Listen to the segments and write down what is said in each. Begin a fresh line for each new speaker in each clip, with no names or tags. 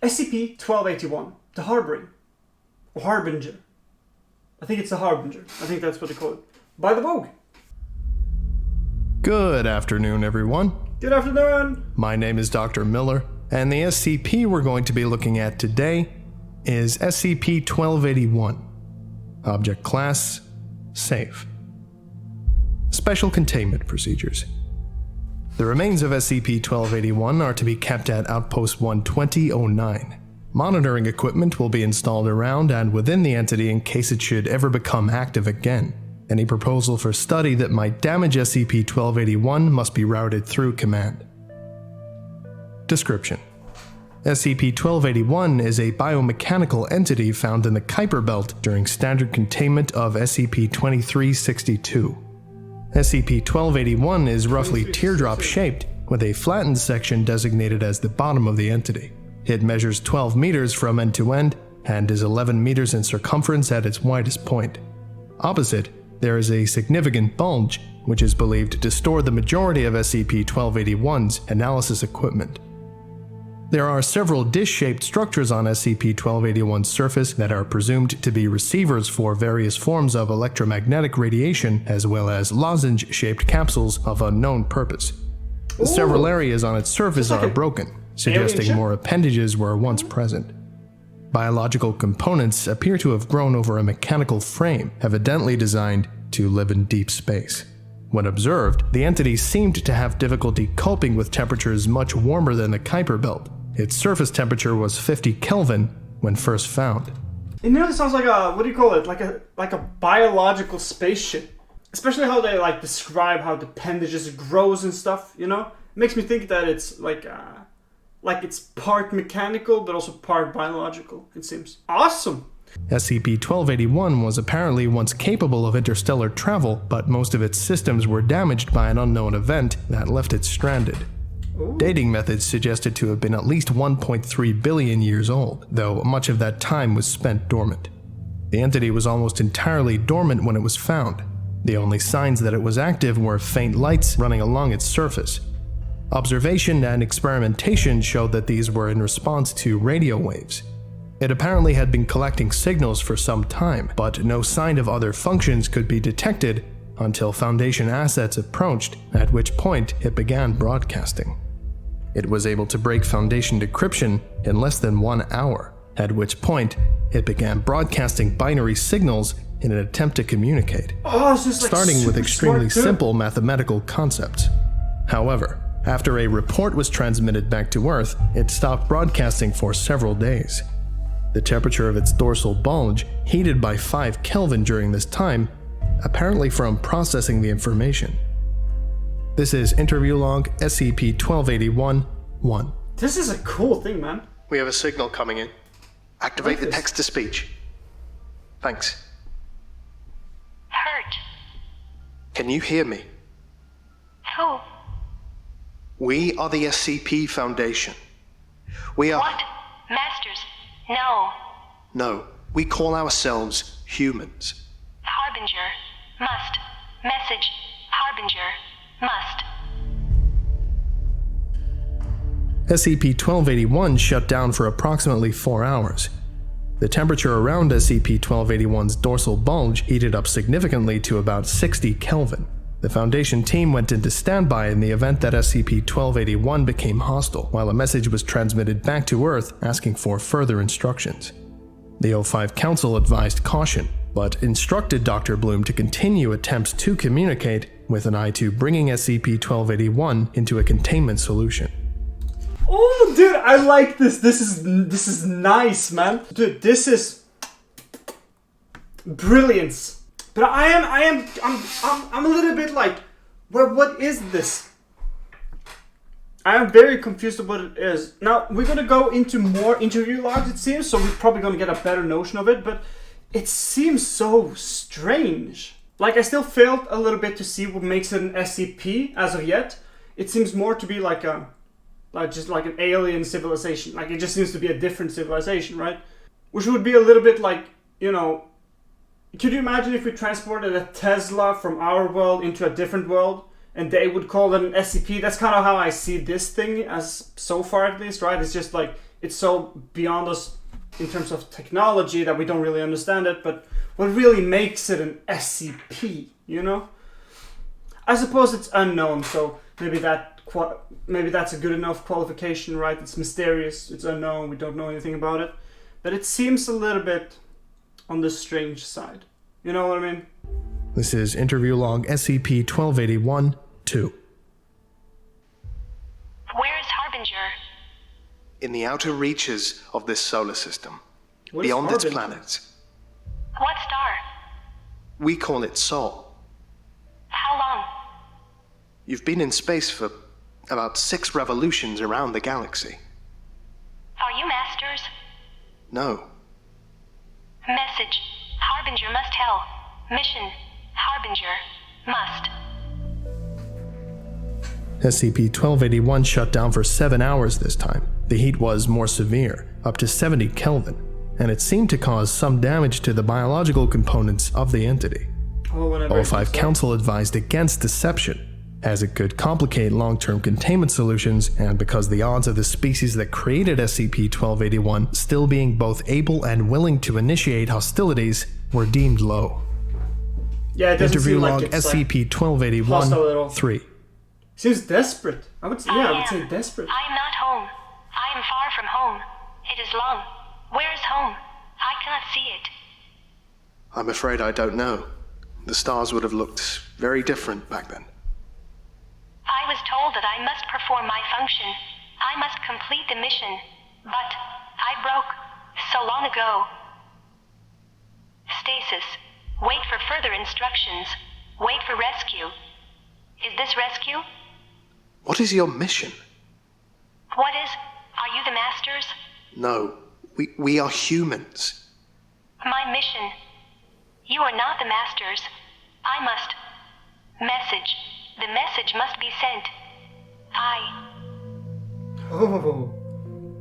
SCP-1281, the Harbinger. Or Harbinger. I think it's the Harbinger. I think that's what they call it. By TheVolgun.
Good afternoon, everyone.
Good afternoon.
My name is Dr. Miller, and the SCP we're going to be looking at today is SCP-1281. Object Class: Safe. Special Containment Procedures. The remains of SCP-1281 are to be kept at Outpost 12009. Monitoring equipment will be installed around and within the entity in case it should ever become active again. Any proposal for study that might damage SCP-1281 must be routed through command. Description: SCP-1281 is a biomechanical entity found in the Kuiper Belt during standard containment of SCP-2362. SCP-1281 is roughly teardrop-shaped, with a flattened section designated as the bottom of the entity. It measures 12 meters from end to end and is 11 meters in circumference at its widest point. Opposite, there is a significant bulge, which is believed to store the majority of SCP-1281's analysis equipment. There are several dish-shaped structures on SCP-1281's surface that are presumed to be receivers for various forms of electromagnetic radiation, as well as lozenge-shaped capsules of unknown purpose.
Ooh.
Several areas on its surface are broken, suggesting more appendages were once present. Biological components appear to have grown over a mechanical frame, evidently designed to live in deep space. When observed, the entity seemed to have difficulty coping with temperatures much warmer than the Kuiper Belt. Its surface temperature was 50 Kelvin when first found.
It nearly sounds like a, what do you call it? Like a biological spaceship. Especially how they describe how the appendages grows and stuff, you know? It makes me think that it's like it's part mechanical but also part biological, it seems. Awesome!
SCP-1281 was apparently once capable of interstellar travel, but most of its systems were damaged by an unknown event that left it stranded.
Ooh.
Dating methods suggested to have been at least 1.3 billion years old, though much of that time was spent dormant. The entity was almost entirely dormant when it was found. The only signs that it was active were faint lights running along its surface. Observation and experimentation showed that these were in response to radio waves. It apparently had been collecting signals for some time, but no sign of other functions could be detected until Foundation assets approached, at which point it began broadcasting. It was able to break Foundation decryption in less than 1 hour, at which point it began broadcasting binary signals in an attempt to communicate, starting with extremely simple mathematical concepts. However, after a report was transmitted back to Earth, it stopped broadcasting for several days. The temperature of its dorsal bulge heated by 5 Kelvin during this time, apparently from processing the information. This is interview log SCP-1281-1.
This is a cool thing, man.
We have a signal coming in. Activate the text-to-speech. Thanks.
Hurt.
Can you hear me?
Who?
We are the SCP Foundation. We are...
What? Masters? No.
No, we call ourselves humans.
Harbinger. Must. Message. Harbinger. Must.
SCP-1281 shut down for approximately 4 hours. The temperature around SCP-1281's dorsal bulge heated up significantly to about 60 Kelvin. The Foundation team went into standby in the event that SCP-1281 became hostile, while a message was transmitted back to Earth asking for further instructions. The O5 Council advised caution, but instructed Dr. Bloom to continue attempts to communicate with an eye to bringing SCP-1281 into a containment solution.
Oh, dude, I like this. This is nice, man. Dude, this is brilliance. But I'm a little bit like, well, what is this? I am very confused of what it is. Now, we're gonna go into more interview logs, it seems, so we're probably gonna get a better notion of it, but it seems so strange. Like, I still failed a little bit to see what makes it an SCP as of yet. It seems more to be like just like an alien civilization. Like, it just seems to be a different civilization, right? Which would be a little bit like, you know, could you imagine if we transported a Tesla from our world into a different world and they would call it an SCP? That's kind of how I see this thing, as so far at least, right? It's just like, it's so beyond us in terms of technology that we don't really understand it, but what really makes it an SCP, you know? I suppose it's unknown, so maybe that's a good enough qualification, right? It's mysterious, it's unknown, we don't know anything about it. But it seems a little bit on the strange side. You know what I mean?
This is interview log SCP-1281-2.
Where is Harbinger?
In the outer reaches of this solar system,
What is
beyond its
Harbinger?
planets.
What star?
We call it Sol.
How long?
You've been in space for about 6 revolutions around the galaxy.
Are you masters?
No.
Message. Harbinger must tell. Mission. Harbinger. Must.
SCP-1281 shut down for 7 hours this time. The heat was more severe, up to 70 Kelvin, and it seemed to cause some damage to the biological components of the entity. All 5 Council advised against deception, as it could complicate long-term containment solutions, and because the odds of the species that created SCP-1281 still being both able and willing to initiate hostilities were deemed low.
Yeah, it doesn't
Interview
seem
log
like it's hostile at all.
SCP-1281-3.
Seems desperate. I would say desperate.
I am not home. I am far from home. It is long. Where is home? I cannot see it.
I'm afraid I don't know. The stars would have looked very different back then.
I was told that I must perform my function. I must complete the mission. But I broke so long ago. Stasis. Wait for further instructions. Wait for rescue. Is this rescue?
What is your mission?
What is? Are you the masters?
No, we are humans.
My mission. You are not the masters. I must. Message. The message must be sent.
Oh.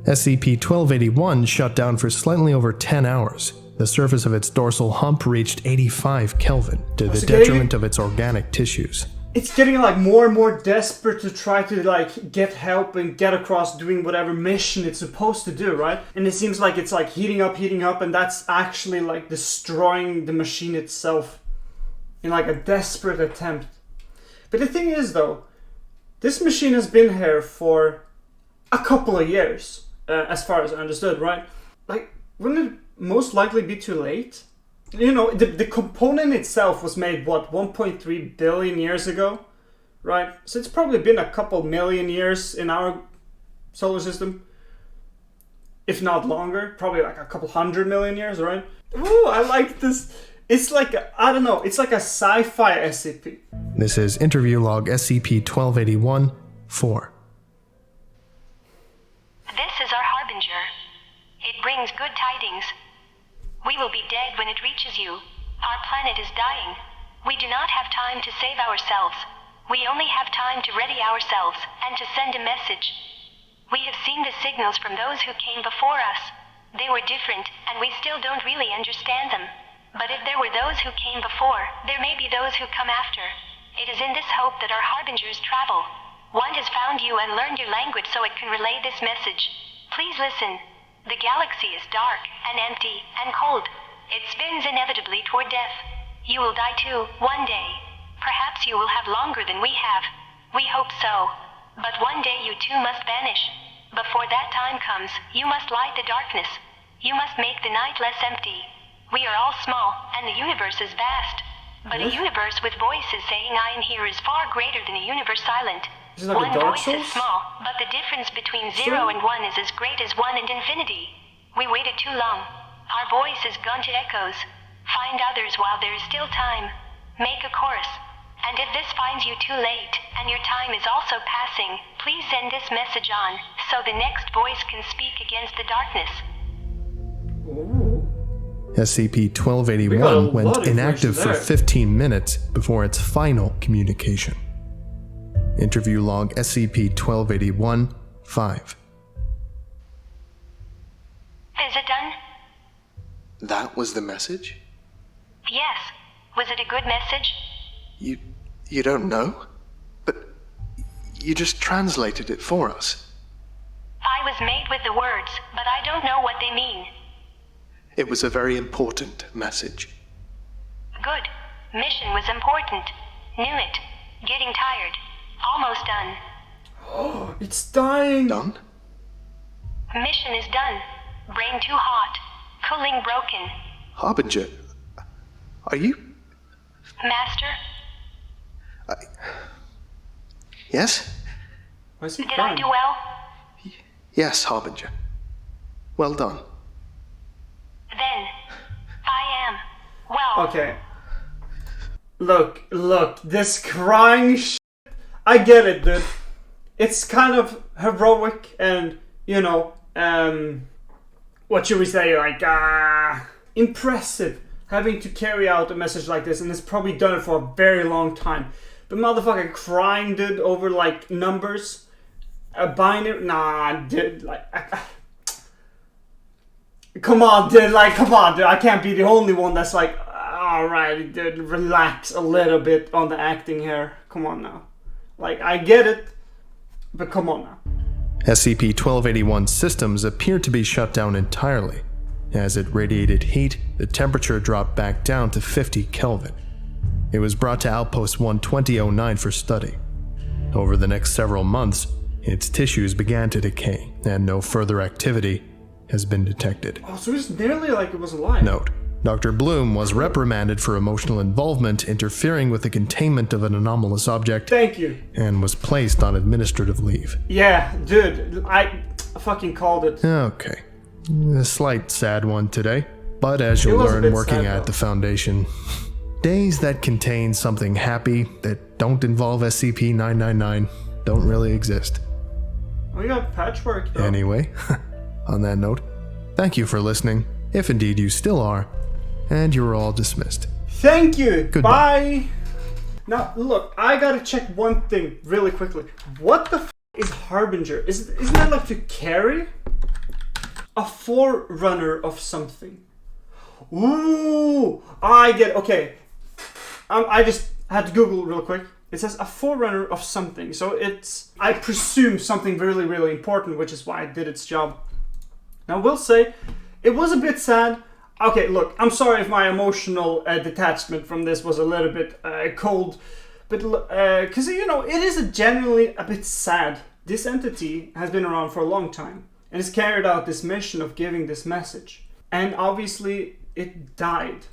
SCP-1281 shut down for slightly over 10 hours. The surface of its dorsal hump reached 85 Kelvin, to the detriment of its organic tissues.
It's getting like more and more desperate to try to like get help and get across doing whatever mission it's supposed to do, right? And it seems like it's like heating up, and that's actually like destroying the machine itself in like a desperate attempt. But the thing is though, this machine has been here for a couple of years, as far as I understood, right? Like, wouldn't it most likely be too late? You know, the component itself was made, what, 1.3 billion years ago, right? So it's probably been a couple million years in our solar system, if not longer, probably like a couple 100 million years, right? Ooh, I like this. It's like, I don't know, it's like a sci-fi SCP.
This is interview log SCP-1281-4.
This is our Harbinger. It brings good tidings. We will be dead when it reaches you. Our planet is dying. We do not have time to save ourselves. We only have time to ready ourselves and to send a message. We have seen the signals from those who came before us. They were different, and we still don't really understand them. But if there were those who came before, there may be those who come after. It is in this hope that our Harbingers travel. One has found you and learned your language so it can relay this message. Please listen. The galaxy is dark and empty and cold. It spins inevitably toward death. You will die too, one day. Perhaps you will have longer than we have. We hope so. But one day you too must vanish. Before that time comes, you must light the darkness. You must make the night less empty. We are all small, and the universe is vast. But a universe with voices saying I am here is far greater than a universe silent.
Is it like
One
a Dark
voice
Souls?
is small, but the difference between 0 and 1 is as great as 1 and infinity. We waited too long. Our voice is gone to echoes. Find others while there is still time. Make a chorus. And if this finds you too late, and your time is also passing, please send this message on, so the next voice can speak against the darkness.
Ooh.
SCP-1281
We got a lot
went
of
inactive for
information
15 minutes before its final communication. Interview log SCP-1281-5.
Is it done?
That was the message?
Yes. Was it a good message?
You don't know? But you just translated it for us.
I I was made with the words, but I don't know what they mean.
It was a very important message.
Good. Mission was important. Knew it. Getting tired. Almost done.
Oh, it's dying.
Done?
Mission is done. Brain too hot. Cooling broken.
Harbinger, are you...
Master,
Yes?
Why is he
did I
crying?
do well?
Yes, Harbinger. Well done.
Then, I am. Well,
Okay. Look, this crying shit. I get it, dude. It's kind of heroic and, what should we say, like, impressive having to carry out a message like this, and it's probably done it for a very long time. But motherfucker crying, dude, over, like, numbers, a binary, nah, dude, like, come on, dude, I can't be the only one that's like, alright, dude, relax a little bit on the acting here, come on now. Like, I get it, but come on now.
SCP-1281 systems appeared to be shut down entirely. As it radiated heat, the temperature dropped back down to 50 Kelvin. It was brought to Outpost 12009 for study. Over the next several months, its tissues began to decay, and no further activity has been detected.
Oh, so it's nearly like it was alive.
Note: Dr. Bloom was reprimanded for emotional involvement interfering with the containment of an anomalous object.
Thank you.
And was placed on administrative leave.
Yeah, dude, I fucking called it.
Okay. A slight sad one today, but as you'll
It was a
learn
bit
working
sad,
at
though.
the Foundation, days that contain something happy that don't involve SCP-999 don't really exist.
We got patchwork, though.
Anyway, on that note, thank you for listening, if indeed you still are, and you're all dismissed.
Thank you.
Goodbye.
Bye. Now, look, I gotta check one thing really quickly. What the is Harbinger? Isn't that like to carry? A forerunner of something. Ooh, I get. Okay, I just had to Google real quick. It says a forerunner of something, so it's, I presume, something really, really important, which is why it did its job. Now, I will say, it was a bit sad. Okay, look, I'm sorry if my emotional detachment from this was a little bit cold, but because it is genuinely a bit sad. This entity has been around for a long time and has carried out this mission of giving this message, and obviously it died.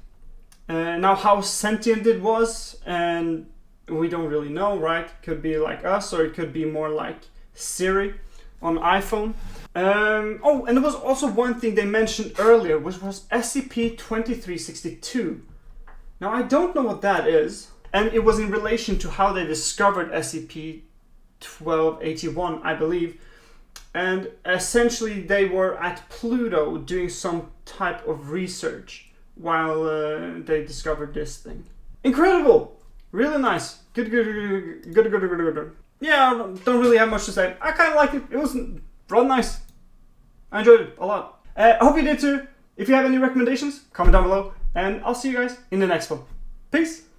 Now, how sentient it was, and we don't really know, right? Could be like us, or it could be more like Siri on iPhone. Oh, and there was also one thing they mentioned earlier, which was SCP-2362. Now, I don't know what that is, and it was in relation to how they discovered SCP-1281, I believe. And essentially, they were at Pluto doing some type of research while they discovered this thing. Incredible! Really nice. Good. Yeah, I don't really have much to say. I kind of liked it. It was real nice. I enjoyed it a lot. I hope you did too. If you have any recommendations, comment down below. And I'll see you guys in the next one. Peace!